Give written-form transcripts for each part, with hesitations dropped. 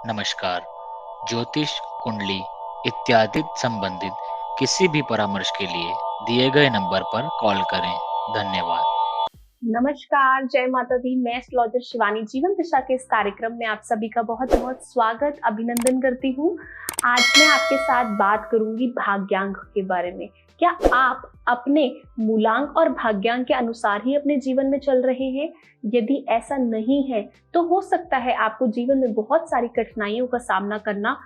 नमस्कार। ज्योतिष, कुंडली इत्यादि संबंधित किसी भी परामर्श के लिए दिए गए नंबर पर कॉल करें। धन्यवाद। नमस्कार, जय माता दी। मैं एस्ट्रोलॉजर शिवानी जीवन दिशा के इस कार्यक्रम में आप सभी का बहुत बहुत स्वागत अभिनंदन करती हूँ। आज मैं आपके साथ बात करूंगी भाग्यांक के बारे में। क्या आप अपने मूलांक और भाग्यांक के अनुसार ही अपने जीवन में चल रहे हैं? यदि ऐसा नहीं है तो हो सकता है आपको जीवन में बहुत सारी कठिनाइयों का सामना करना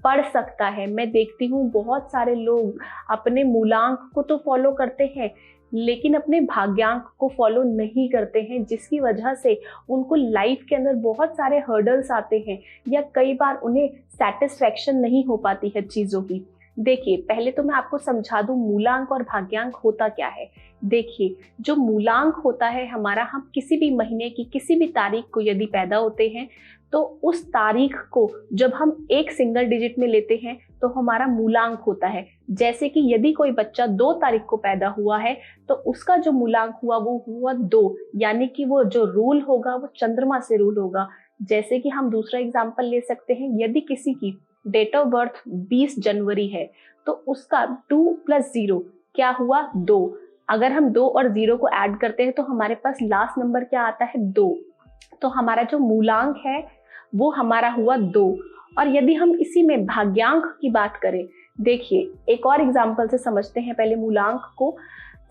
पड़ सकता है। मैं देखती हूँ बहुत सारे लोग अपने मूलांक को तो फॉलो करते हैं लेकिन अपने भाग्यांक को फॉलो नहीं करते हैं, जिसकी वजह से उनको लाइफ के अंदर बहुत सारे हर्डल्स आते हैं या कई बार उन्हें सेटिस्फेक्शन नहीं हो पाती है चीज़ों की। देखिए, पहले तो मैं आपको समझा दूं मूलांक और भाग्यांक होता क्या है। देखिए, जो मूलांक होता है हमारा, हम किसी भी महीने की किसी भी तारीख को यदि पैदा होते हैं तो उस तारीख को जब हम एक सिंगल डिजिट में लेते हैं तो हमारा मूलांक होता है। जैसे कि यदि कोई बच्चा 2 तारीख को पैदा हुआ है तो उसका जो मूलांक हुआ वो हुआ 2, यानी कि वो जो रूल होगा वो चंद्रमा से रूल होगा। जैसे कि हम दूसरा एग्जांपल ले सकते हैं, यदि किसी की डेट ऑफ बर्थ 20 जनवरी है तो उसका 2 + 0 क्या हुआ, 2। अगर हम 2 और 0 को ऐड करते हैं तो हमारे पास लास्ट नंबर क्या आता है, 2। तो हमारा जो मूलांक है वो हमारा हुआ 2। और यदि हम इसी में भाग्यांक की बात करें, देखिए एक और एग्जांपल से समझते हैं पहले मूलांक को।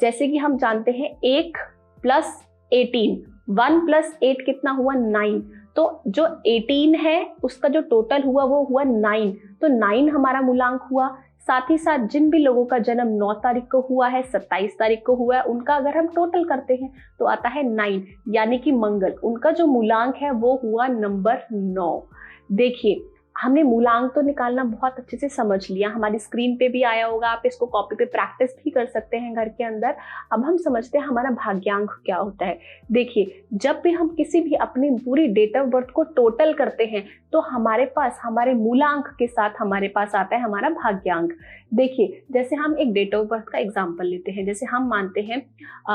जैसे कि हम जानते हैं 1 + 18, 1 + 8 कितना हुआ, 9। तो जो 18 है उसका जो टोटल हुआ वो हुआ 9, तो 9 हमारा मूलांक हुआ। साथ ही साथ जिन भी लोगों का जन्म 9 तारीख को हुआ है, 27 तारीख को हुआ है, उनका अगर हम टोटल करते हैं तो आता है 9, यानी कि मंगल। उनका जो मूलांक है वो हुआ नंबर 9। देखिए, हमने मूलांक तो निकालना बहुत अच्छे से समझ लिया, हमारी स्क्रीन पे भी आया होगा, आप इसको कॉपी पे प्रैक्टिस भी कर सकते हैं घर के अंदर। अब हम समझते हैं हमारा भाग्यांक क्या होता है। देखिए, जब भी हम किसी भी अपनी पूरी डेट ऑफ बर्थ को टोटल करते हैं तो हमारे पास हमारे मूलांक के साथ हमारे पास आता है हमारा भाग्यांक। देखिए, जैसे हम एक डेट ऑफ बर्थ का एग्जाम्पल लेते हैं। जैसे हम मानते हैं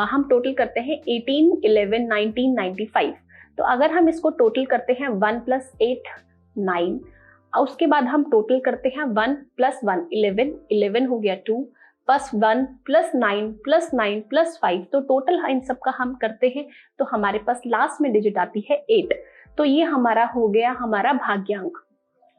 हम टोटल करते हैं 18 11 1995। तो अगर हम इसको टोटल करते हैं 1 + 8 9, और उसके बाद हम टोटल करते हैं 1 + 1 11, 11 हो गया 2, +1 + 9 + 9 + 5। तो टोटल इन सब का हम करते हैं तो हमारे पास लास्ट में डिजिट आती है 8। तो ये हमारा हो गया हमारा भाग्यांक।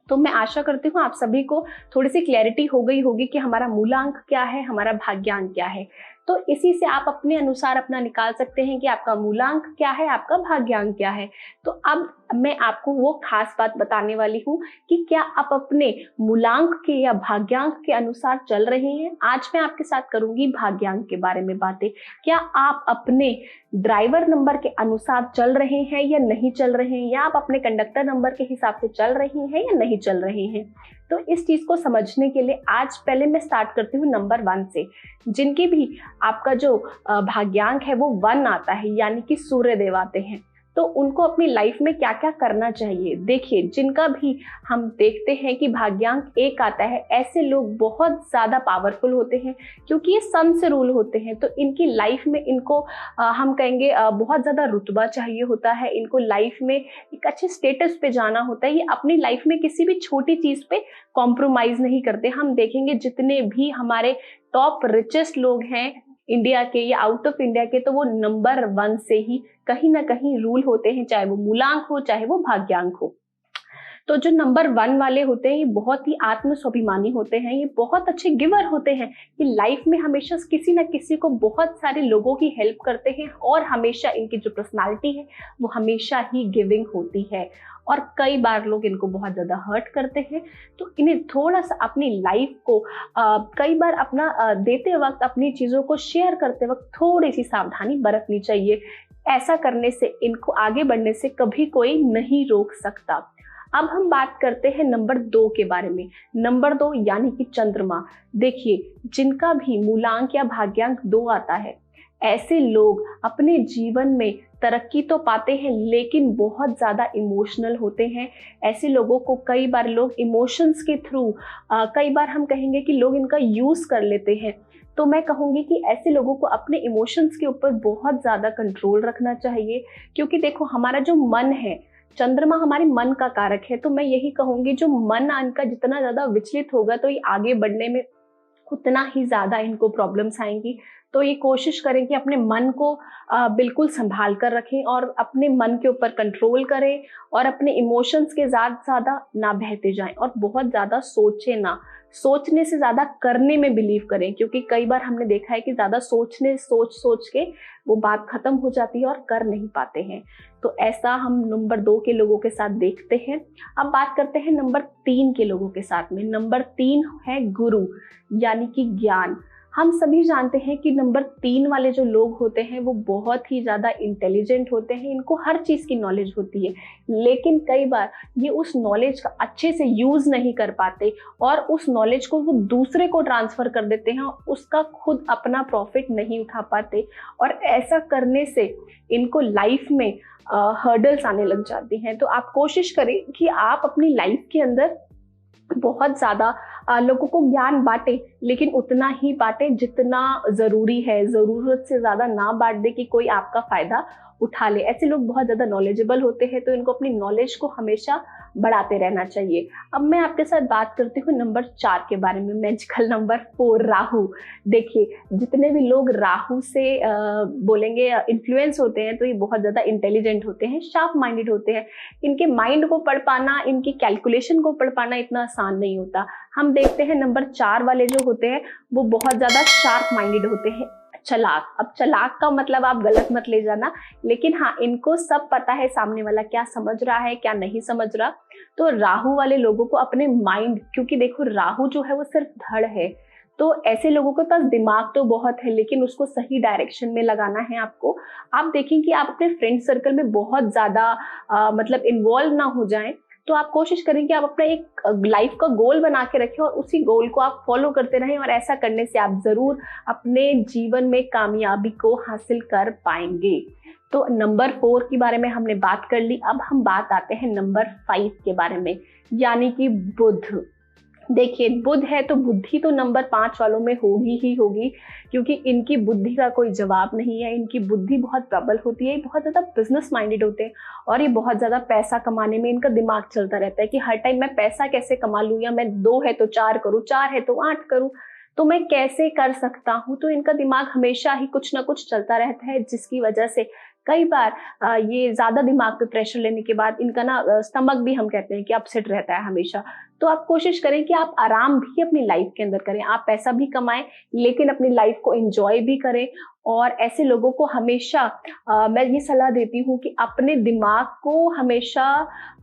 तो मैं आशा करती हूँ आप सभी को थोड़ी सी क्लैरिटी हो गई होगी कि हमारा मूलांक क्या है, हमारा भाग्यांक क्या है। तो इसी से आप अपने अनुसार अपना निकाल सकते हैं कि आपका मूलांक क्या है, आपका भाग्यांक क्या है। तो अब मैं आपको वो खास बात बताने वाली हूँ कि क्या आप अपने मूलांक के या भाग्यांक के अनुसार चल रहे हैं। आज मैं आपके साथ करूंगी भाग्यांक के बारे में बातें। क्या आप अपने ड्राइवर नंबर के अनुसार चल रहे हैं या नहीं चल रहे हैं, या आप अपने कंडक्टर नंबर के हिसाब से चल रहे हैं या नहीं चल रहे हैं। तो इस चीज को समझने के लिए आज पहले मैं स्टार्ट करती हूँ नंबर 1 से। जिनकी भी आपका जो भाग्यांक है वो 1 आता है, यानी कि सूर्य देव आते हैं, तो उनको अपनी लाइफ में क्या क्या करना चाहिए। देखिए, जिनका भी हम देखते हैं कि भाग्यांक 1 आता है, ऐसे लोग बहुत ज्यादा पावरफुल होते हैं क्योंकि ये सन से रूल होते हैं। तो इनकी लाइफ में इनको हम कहेंगे बहुत ज्यादा रुतबा चाहिए होता है, इनको लाइफ में एक अच्छे स्टेटस पे जाना होता है। ये अपनी लाइफ में किसी भी छोटी चीज पे कॉम्प्रोमाइज नहीं करते। हम देखेंगे जितने भी हमारे टॉप रिचेस्ट लोग हैं इंडिया के या आउट ऑफ इंडिया के, तो वो नंबर 1 से ही कहीं ना कहीं रूल होते हैं, चाहे वो मूलांक हो चाहे वो भाग्यांक हो। तो जो नंबर 1 वाले होते हैं ये बहुत ही आत्म स्वाभिमानी होते हैं, ये बहुत अच्छे गिवर होते हैं। ये लाइफ में हमेशा किसी ना किसी को बहुत सारे लोगों की हेल्प करते हैं और हमेशा इनकी जो पर्सनालिटी है वो हमेशा ही गिविंग होती है। और कई बार लोग इनको बहुत ज्यादा हर्ट करते हैं, तो इन्हें थोड़ा सा अपनी लाइफ को कई बार अपना देते वक्त, अपनी चीजों को शेयर करते वक्त थोड़ी सी सावधानी बरतनी चाहिए। ऐसा करने से इनको आगे बढ़ने से कभी कोई नहीं रोक सकता। अब हम बात करते हैं नंबर 2 के बारे में। नंबर 2 यानी कि चंद्रमा। देखिए, जिनका भी मूलांक या भाग्यांक 2 आता है, ऐसे लोग अपने जीवन में तरक्की तो पाते हैं लेकिन बहुत ज़्यादा इमोशनल होते हैं। ऐसे लोगों को कई बार लोग इमोशंस के थ्रू कई बार हम कहेंगे कि लोग इनका यूज़ कर लेते हैं। तो मैं कहूँगी कि ऐसे लोगों को अपने इमोशंस के ऊपर बहुत ज़्यादा कंट्रोल रखना चाहिए, क्योंकि देखो, हमारा जो मन है चंद्रमा हमारे मन का कारक है, तो मैं यही कहूंगी जो मन इनका जितना ज्यादा विचलित होगा तो ये आगे बढ़ने में उतना ही ज्यादा इनको प्रॉब्लम्स आएंगी। तो ये कोशिश करें कि अपने मन को बिल्कुल संभाल कर रखें और अपने मन के ऊपर कंट्रोल करें और अपने इमोशंस के ज्यादा ना बहते जाएं और बहुत ज्यादा सोचें ना। सोचने से ज्यादा करने में बिलीव करें, क्योंकि कई बार हमने देखा है कि ज्यादा सोच के वो बात खत्म हो जाती है और कर नहीं पाते हैं। तो ऐसा हम नंबर 2 के लोगों के साथ देखते हैं। अब बात करते हैं नंबर 3 के लोगों के साथ में। नंबर 3 है गुरु, यानी कि ज्ञान। हम सभी जानते हैं कि नंबर 3 वाले जो लोग होते हैं वो बहुत ही ज्यादा इंटेलिजेंट होते हैं, इनको हर चीज की नॉलेज होती है, लेकिन कई बार ये उस नॉलेज का अच्छे से यूज नहीं कर पाते और उस नॉलेज को वो दूसरे को ट्रांसफर कर देते हैं और उसका खुद अपना प्रॉफिट नहीं उठा पाते। और ऐसा करने से इनको लाइफ में हर्डल्स आने लग जाती हैं। तो आप कोशिश करें कि आप अपनी लाइफ के अंदर बहुत ज्यादा लोगों को ज्ञान बांटे, लेकिन उतना ही बांटे जितना जरूरी है, जरूरत से ज्यादा ना बांट दे कि कोई आपका फायदा उठा ले। ऐसे लोग बहुत ज्यादा नॉलेजेबल होते हैं, तो इनको अपनी नॉलेज को हमेशा बढ़ाते रहना चाहिए। अब मैं आपके साथ बात करती हूँ नंबर 4 के बारे में, मैजिकल नंबर 4 राहु। देखिए, जितने भी लोग राहु से बोलेंगे इन्फ्लुएंस होते हैं, तो ये बहुत ज्यादा इंटेलिजेंट होते हैं, शार्प माइंडेड होते हैं। इनके माइंड को पढ़ पाना, इनकी कैलकुलेशन को पढ़ पाना इतना आसान नहीं होता। हम देखते हैं नंबर 4 वाले जो होते हैं वो बहुत ज्यादा शार्प माइंडेड होते हैं, चालाक। अब चालाक का मतलब आप गलत मत ले जाना, लेकिन हाँ, इनको सब पता है सामने वाला क्या समझ रहा है क्या नहीं समझ रहा। तो राहु वाले लोगों को अपने माइंड, क्योंकि देखो राहु जो है वो सिर्फ धड़ है, तो ऐसे लोगों के पास दिमाग तो बहुत है, लेकिन उसको सही डायरेक्शन में लगाना है आपको। आप देखें कि आप अपने फ्रेंड सर्कल में बहुत ज्यादा मतलब इन्वॉल्व ना हो जाएं। तो आप कोशिश करें कि आप अपना एक लाइफ का गोल बना के रखें और उसी गोल को आप फॉलो करते रहें, और ऐसा करने से आप जरूर अपने जीवन में कामयाबी को हासिल कर पाएंगे। तो नंबर 4 के बारे में हमने बात कर ली। अब हम बात आते हैं नंबर 5 के बारे में, यानी कि बुध। देखिए, बुध है तो बुद्धि तो नंबर 5 वालों में होगी ही होगी, क्योंकि इनकी बुद्धि का कोई जवाब नहीं है। इनकी बुद्धि बहुत प्रबल होती है, बहुत ज्यादा बिजनेस माइंडेड होते हैं और ये बहुत ज्यादा पैसा कमाने में इनका दिमाग चलता रहता है कि हर टाइम मैं पैसा कैसे कमा लूं, या मैं 2 है तो 4 करूं, 4 है तो 8 करूं, तो मैं कैसे कर सकता हूं। तो इनका दिमाग हमेशा ही कुछ ना कुछ चलता रहता है, जिसकी वजह से कई बार ये ज्यादा दिमाग पे प्रेशर लेने के बाद इनका ना स्टमक भी हम कहते हैं कि अपसेट रहता है हमेशा। तो आप कोशिश करें कि आप आराम भी अपनी लाइफ के अंदर करें, आप पैसा भी कमाएं लेकिन अपनी लाइफ को एंजॉय भी करें। और ऐसे लोगों को हमेशा मैं ये सलाह देती हूँ कि अपने दिमाग को हमेशा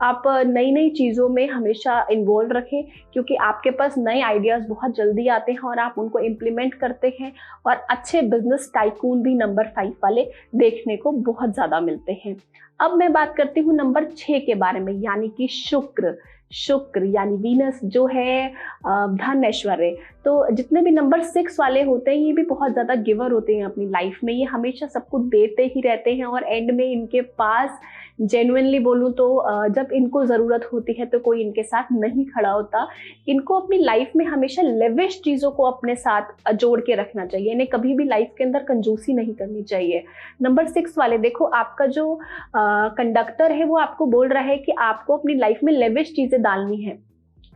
आप नई नई चीज़ों में हमेशा इन्वॉल्व रखें, क्योंकि आपके पास नए आइडियाज़ बहुत जल्दी आते हैं और आप उनको इम्प्लीमेंट करते हैं। और अच्छे बिजनेस टाइकून भी नंबर 5 वाले देखने को बहुत ज़्यादा मिलते हैं। अब मैं बात करती हूँ नंबर 6 के बारे में, यानी कि शुक्र। शुक्र यानी वीनस जो है धन ऐश्वर्य। तो जितने भी नंबर 6 वाले होते हैं ये भी बहुत ज्यादा गिवर होते हैं अपनी लाइफ में, ये हमेशा सबको देते ही रहते हैं और एंड में इनके पास जेन्युइनली बोलूं तो जब इनको जरूरत होती है तो कोई इनके साथ नहीं खड़ा होता। इनको अपनी लाइफ में हमेशा लेविश चीजों को अपने साथ जोड़ के रखना चाहिए, इन्हें कभी भी लाइफ के अंदर कंजूसी नहीं करनी चाहिए। नंबर 6 वाले, देखो आपका जो कंडक्टर है वो आपको बोल रहा है कि आपको अपनी लाइफ में लेविश चीजें डालनी है,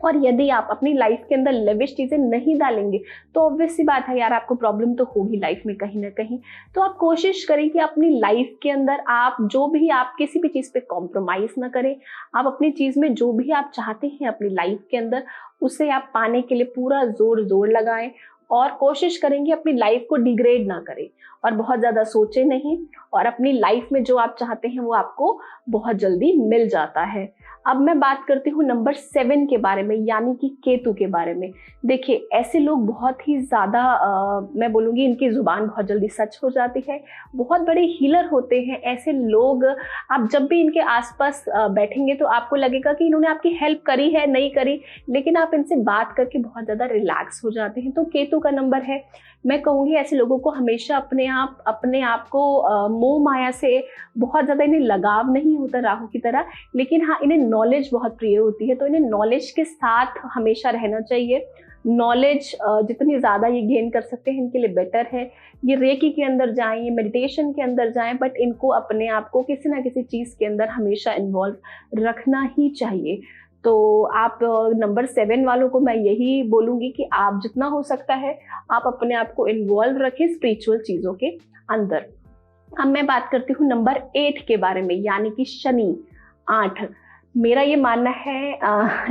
और यदि आप अपनी लाइफ के अंदर लेविश चीजें नहीं डालेंगे तो ऑब्वियस सी बात है यार, आपको प्रॉब्लम तो होगी लाइफ में कहीं ना कहीं। तो आप कोशिश करें कि अपनी लाइफ के अंदर आप जो भी, आप किसी भी चीज पे कॉम्प्रोमाइज ना करें। आप अपनी चीज में जो भी आप चाहते हैं अपनी लाइफ के अंदर, उसे आप पाने के लिए पूरा जोर लगाएं और कोशिश करेंगे अपनी लाइफ को डिग्रेड ना करें और बहुत ज्यादा सोचे नहीं, और अपनी लाइफ में जो आप चाहते हैं वो आपको बहुत जल्दी मिल जाता है। अब मैं बात करती हूँ नंबर 7 के बारे में, यानी कि केतु के बारे में। देखिए, ऐसे लोग बहुत ही ज्यादा मैं बोलूँगी इनकी जुबान बहुत जल्दी सच हो जाती है, बहुत बड़े हीलर होते हैं ऐसे लोग। आप जब भी इनके आसपास बैठेंगे तो आपको लगेगा कि इन्होंने आपकी हेल्प करी है नहीं करी, लेकिन आप इनसे बात करके बहुत ज्यादा रिलैक्स हो जाते हैं। तो केतु का नंबर है। मैं कहूँगी ऐसे लोगों को हमेशा अपने आप को मोह माया से बहुत ज्यादा इन्हें लगाव नहीं होता राहु की तरह, लेकिन हाँ, इन्हें नॉलेज बहुत प्रिय होती है, तो इन्हें नॉलेज के साथ हमेशा रहना चाहिए। नॉलेज जितनी ज़्यादा ये गेन कर सकते हैं इनके लिए बेटर है। ये रेकी के अंदर जाएं, ये मेडिटेशन के अंदर जाएं, बट इनको अपने आप को किसी ना किसी चीज़ के अंदर हमेशा इन्वॉल्व रखना ही चाहिए। तो आप नंबर 7 वालों को मैं यही बोलूँगी कि आप जितना हो सकता है आप अपने आप को इन्वॉल्व रखें स्पिरिचुअल चीज़ों के अंदर। अब मैं बात करती हूँ नंबर 8 के बारे में, यानी कि शनि 8। मेरा ये मानना है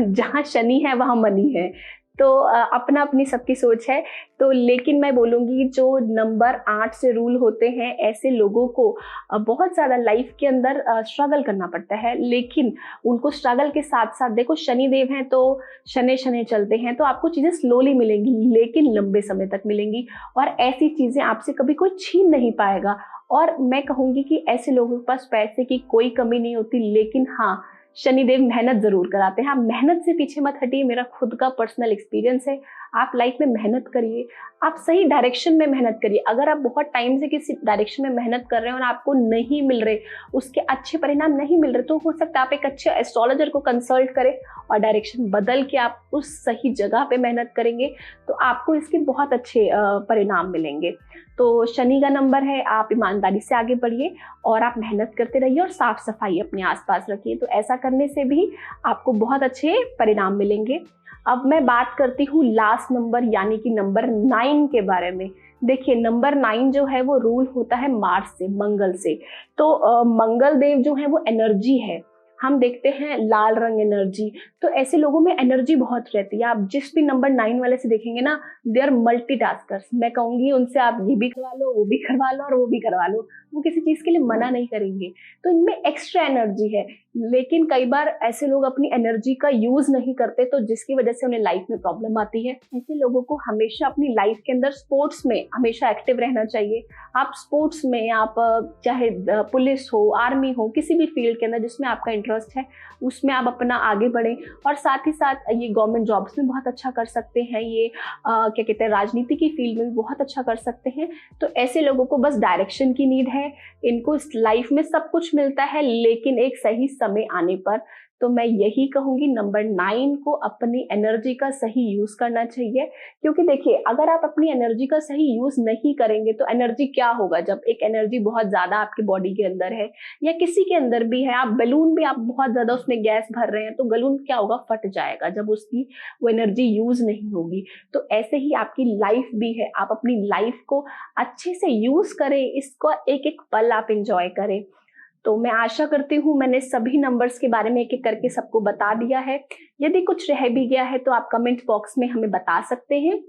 जहाँ शनि है वहाँ मनी है। तो अपना अपनी सबकी सोच है। तो लेकिन मैं बोलूँगी जो नंबर 8 से रूल होते हैं ऐसे लोगों को बहुत ज़्यादा लाइफ के अंदर स्ट्रगल करना पड़ता है, लेकिन उनको स्ट्रगल के साथ साथ देखो शनि देव हैं तो शनि शनि चलते हैं, तो आपको चीज़ें स्लोली मिलेंगी लेकिन लंबे समय तक मिलेंगी और ऐसी चीज़ें आपसे कभी कोई छीन नहीं पाएगा। और मैं कहूँगी कि ऐसे लोगों के पास पैसे की कोई कमी नहीं होती, लेकिन हाँ शनिदेव मेहनत जरूर कराते हैं। आप मेहनत से पीछे मत हटिए, मेरा खुद का पर्सनल एक्सपीरियंस है। आप लाइफ में मेहनत करिए, आप सही डायरेक्शन में मेहनत करिए। अगर आप बहुत टाइम से किसी डायरेक्शन में मेहनत कर रहे हैं और आपको नहीं मिल रहे, उसके अच्छे परिणाम नहीं मिल रहे, तो हो सकता है आप एक अच्छे एस्ट्रोलॉजर को कंसल्ट करें और डायरेक्शन बदल के आप उस सही जगह पे मेहनत करेंगे तो आपको इसके बहुत अच्छे परिणाम मिलेंगे। तो शनि का नंबर है, आप ईमानदारी से आगे बढ़िए और आप मेहनत करते रहिए और साफ सफाई अपने आसपास रखिए। तो ऐसा करने से भी आपको बहुत अच्छे परिणाम मिलेंगे। अब मैं बात करती हूँ लास्ट नंबर यानी कि नंबर 9 के बारे में। देखिए नंबर 9 जो है वो रूल होता है मार्स से, मंगल से। तो मंगल देव जो है वो एनर्जी है। हम देखते हैं लाल रंग एनर्जी, तो ऐसे लोगों में एनर्जी बहुत रहती है। आप जिस भी नंबर 9 वाले से देखेंगे ना, दे आर मल्टीटास्कर्स। मैं कहूंगी उनसे आप ये भी करवा लो, वो भी करवा लो और वो भी करवा लो, वो किसी चीज के लिए मना नहीं करेंगे। तो इनमें एक्स्ट्रा एनर्जी है, लेकिन कई बार ऐसे लोग अपनी एनर्जी का यूज नहीं करते, तो जिसकी वजह से उन्हें लाइफ में प्रॉब्लम आती है। ऐसे लोगों को हमेशा अपनी लाइफ के अंदर स्पोर्ट्स में हमेशा एक्टिव रहना चाहिए। आप स्पोर्ट्स में, आप चाहे पुलिस हो, आर्मी हो, किसी भी फील्ड के अंदर जिसमें आपका इंटरेस्ट है उसमें आप अपना आगे बढ़ें। और साथ ही साथ ये गवर्नमेंट जॉब्स में बहुत अच्छा कर सकते हैं, ये क्या कहते हैं राजनीति की फील्ड में भी बहुत अच्छा कर सकते हैं। तो ऐसे लोगों को बस डायरेक्शन की नीड है। इनको इस लाइफ में सब कुछ मिलता है लेकिन एक सही समय आने पर। तो मैं यही कहूंगी नंबर 9 को अपनी एनर्जी का सही यूज करना चाहिए, क्योंकि देखिए अगर आप अपनी एनर्जी का सही यूज नहीं करेंगे तो एनर्जी क्या होगा। जब एक एनर्जी बहुत ज्यादा आपकी बॉडी के अंदर है या किसी के अंदर भी है, आप बैलून भी आप बहुत ज्यादा उसमें गैस भर रहे हैं, तो बैलून क्या होगा, फट जाएगा जब उसकी वो एनर्जी यूज नहीं होगी। तो ऐसे ही आपकी लाइफ भी है, आप अपनी लाइफ को अच्छे से यूज करें, इसको एक एक पल आप इंजॉय करें। तो मैं आशा करती हूँ मैंने सभी नंबर्स के बारे में एक एक करके सबको बता दिया है। यदि कुछ रह भी गया है तो आप कमेंट बॉक्स में हमें बता सकते हैं।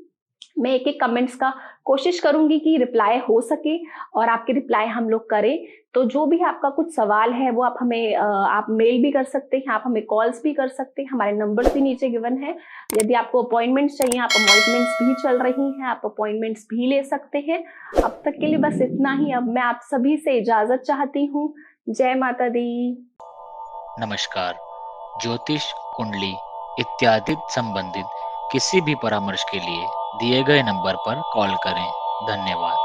मैं एक एक कमेंट्स का कोशिश करूंगी कि रिप्लाई हो सके और आपके रिप्लाई हम लोग करें। तो जो भी आपका कुछ सवाल है वो आप हमें आप मेल भी कर सकते हैं, आप हमें कॉल्स भी कर सकते हैं। हमारे नंबर्स भी नीचे गिवन है। यदि आपको अपॉइंटमेंट्स चाहिए, आप अपॉइंटमेंट्स भी चल रही हैं, आप अपॉइंटमेंट्स भी ले सकते हैं। अब तक के लिए बस इतना ही। अब मैं आप सभी से इजाजत चाहती हूँ। जय माता दी। नमस्कार। ज्योतिष, कुंडली इत्यादि संबंधित किसी भी परामर्श के लिए दिए गए नंबर पर कॉल करें। धन्यवाद।